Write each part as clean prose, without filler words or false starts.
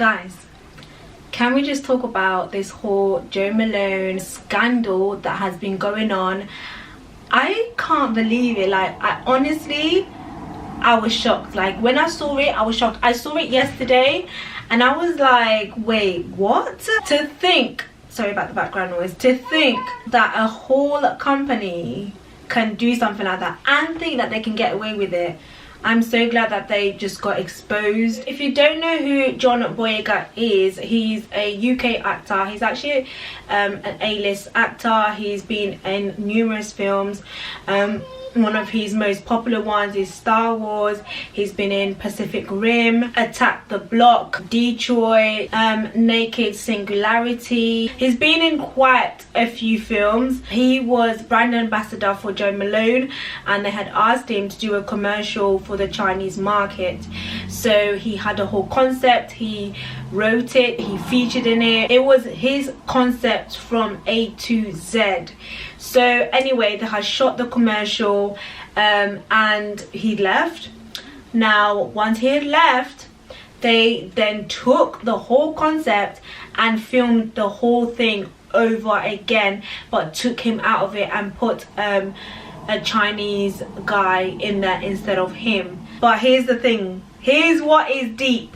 Guys, can we just talk about this whole Jo Malone scandal that has been going on? I can't believe it. Like, I was shocked. Like, when I saw it, I was shocked. I saw it yesterday and I was like, wait, what? To think, sorry about the background noise, to think that a whole company can do something like that and think that they can get away with it. I'm so glad that they just got exposed. If you don't know who John Boyega is, he's a UK actor. He's actually an A-list actor. He's been in numerous films. One of his most popular ones is Star Wars. He's been in Pacific Rim, Attack the Block, Detroit, Naked Singularity. He's been in quite a few films. He was brand ambassador for Jo Malone, and they had asked him to do a commercial for the Chinese market. So he had a whole concept, he wrote it, he featured in it. It was his concept from A to Z. So anyway, they had shot the commercial and he left. Now once he had left, they then took the whole concept and filmed the whole thing over again, but took him out of it and put a Chinese guy in there instead of him. But here's the thing, here's what is deep.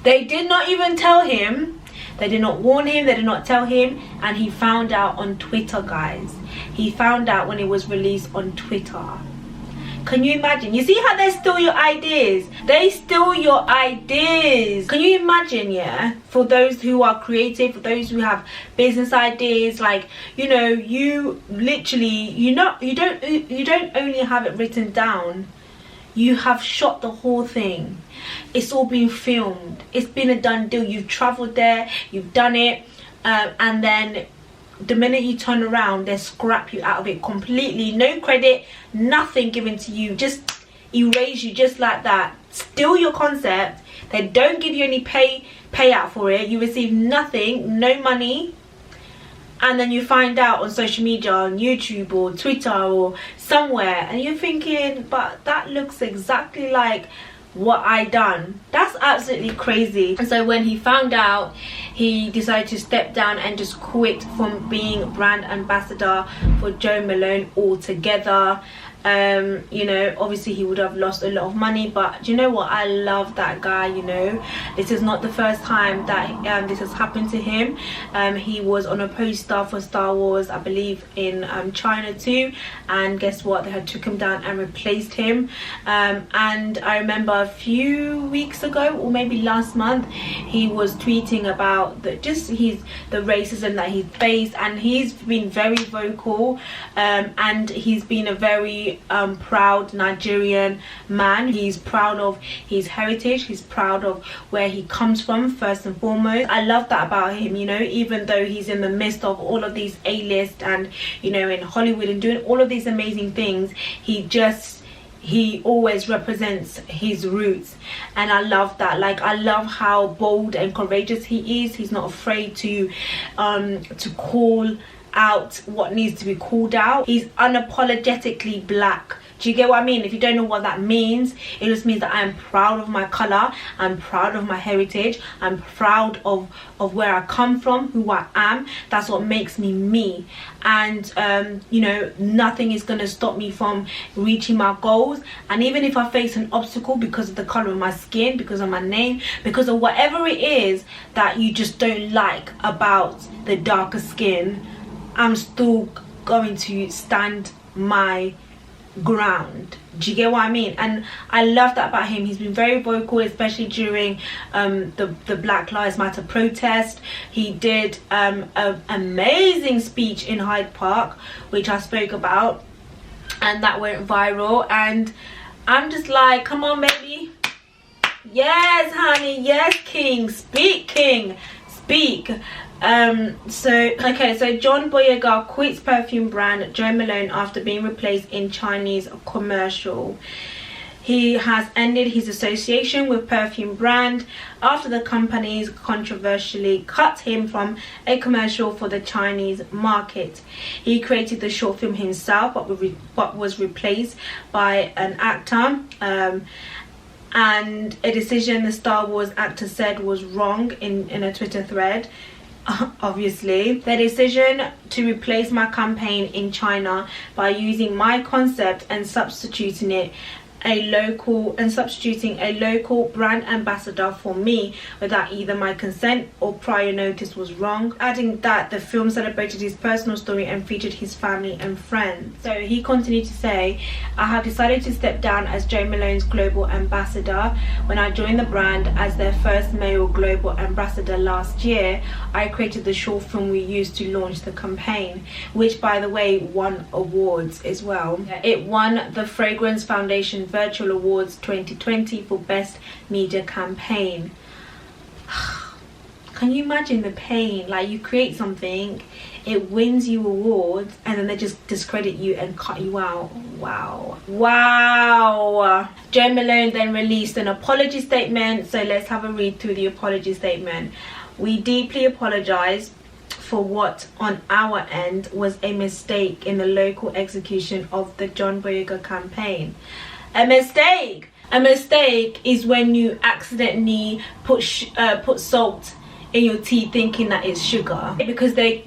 They did not even tell him. They did not warn him, they did not tell him, and he found out on Twitter, guys. He found out when it was released on Twitter. Can you imagine? You see how they steal your ideas? They steal your ideas. Can you imagine, yeah? For those who are creative, for those who have business ideas, like, you know, you literally, you don't only have it written down. You have shot the whole thing. It's all been filmed. It's been a done deal. You've traveled there, you've done it, and then the minute you turn around, they scrap you out of it completely. No credit, nothing given to you. Just erase you just like that. Steal your concept. They don't give you any payout for it. You receive nothing, no money. And then you find out on social media, on YouTube or Twitter or somewhere, and you're thinking, but that looks exactly like what I done. That's absolutely crazy. And so when he found out, he decided to step down and just quit from being brand ambassador for Jo Malone altogether. You know, obviously he would have lost a lot of money, but do you know what, I love that guy. You know, this is not the first time that this has happened to him. He was on a poster for Star Wars, I believe, in China too, and guess what, they had took him down and replaced him. And I remember a few weeks ago, or maybe last month, he was tweeting about the racism that he faced, and he's been very vocal, and he's been a very proud Nigerian man. He's proud of his heritage, he's proud of where he comes from, first and foremost. I love that about him, you know, even though he's in the midst of all of these A-list and, you know, in Hollywood and doing all of these amazing things, he always represents his roots, and I love that. Like, I love how bold and courageous he is. He's not afraid to call out what needs to be called out. He's unapologetically black. Do you get what I mean? If you don't know what that means, it just means that I am proud of my color, I'm proud of my heritage, I'm proud of where I come from, who I am. That's what makes me me. And you know, nothing is going to stop me from reaching my goals. And even if I face an obstacle because of the color of my skin, because of my name, because of whatever it is that you just don't like about the darker skin, I'm still going to stand my ground. Do you get what I mean? And I love that about him. He's been very vocal, especially during the Black Lives Matter protest. He did an amazing speech in Hyde Park, which I spoke about, and that went viral. And I'm just like, come on, baby. Yes, honey. Yes, king. Speak, king. Speak. So John Boyega quits perfume brand Jo Malone after being replaced in Chinese commercial. He has ended his association with Perfume brand after the companies controversially cut him from a commercial for the Chinese market. He created the short film himself, but was replaced by an actor. and a decision the Star Wars actor said was wrong in a Twitter thread. Obviously, the decision to replace my campaign in China by using my concept and substituting a local brand ambassador for me without either my consent or prior notice was wrong, adding that the film celebrated his personal story and featured his family and friends. So he continued to say, I have decided to step down as Jo Malone's global ambassador. When I joined the brand as their first male global ambassador last year, I created the short film we used to launch the campaign, which by the way won awards as well. It won the Fragrance Foundation Virtual Awards 2020 for Best Media Campaign. Can you imagine the pain? Like, you create something, it wins you awards, and then they just discredit you and cut you out. Wow. Jo Malone then released an apology statement, so let's have a read through the apology statement. We deeply apologize for what on our end was a mistake in the local execution of the John Boyega campaign. A mistake is when you accidentally put salt in your tea thinking that it's sugar because they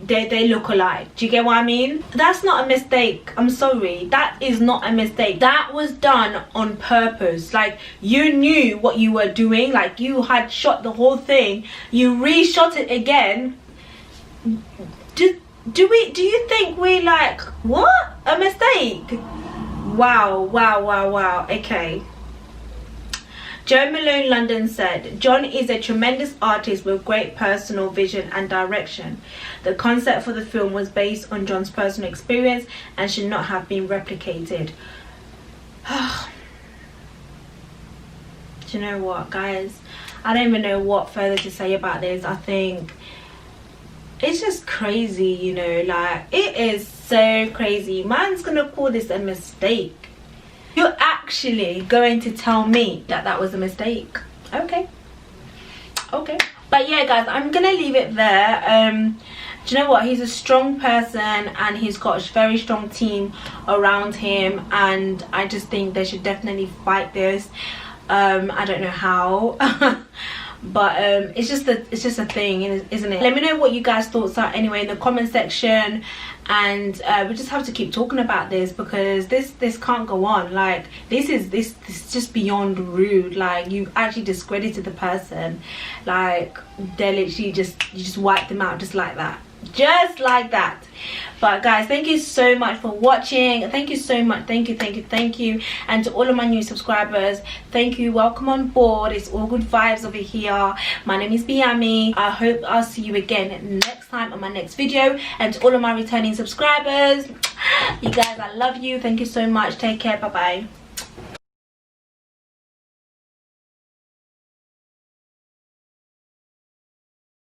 look alike. Do you get what I mean? That's not a mistake. I'm sorry, that is not a mistake. That was done on purpose. Like, you knew what you were doing. Like, you had shot the whole thing, you reshot it again. Do you think we like, what, a mistake? Wow. Okay. Jo Malone London said, John is a tremendous artist with great personal vision and direction. The concept for the film was based on John's personal experience and should not have been replicated. Do you know what, guys? I don't even know what further to say about this. I think it's just crazy, you know, like, it is so crazy. Man's gonna call this a mistake. You're actually going to tell me that that was a mistake? Okay. But yeah, guys, I'm gonna leave it there. Do you know what? He's a strong person and he's got a very strong team around him, and I just think they should definitely fight this. I don't know how. But it's just a thing, isn't it? Let me know what you guys' thoughts are anyway in the comment section, and we just have to keep talking about this because this can't go on. Like, this is just beyond rude. Like, you actually discredited the person. Like, they literally you just wiped them out just like that. But guys, thank you so much for watching. Thank you so much. Thank you. And to all of my new subscribers, thank you. Welcome on board. It's all good vibes over here. My name is Biami. I hope I'll see you again next time on my next video. And to all of my returning subscribers, you guys, I love you. Thank you so much. Take care. Bye bye.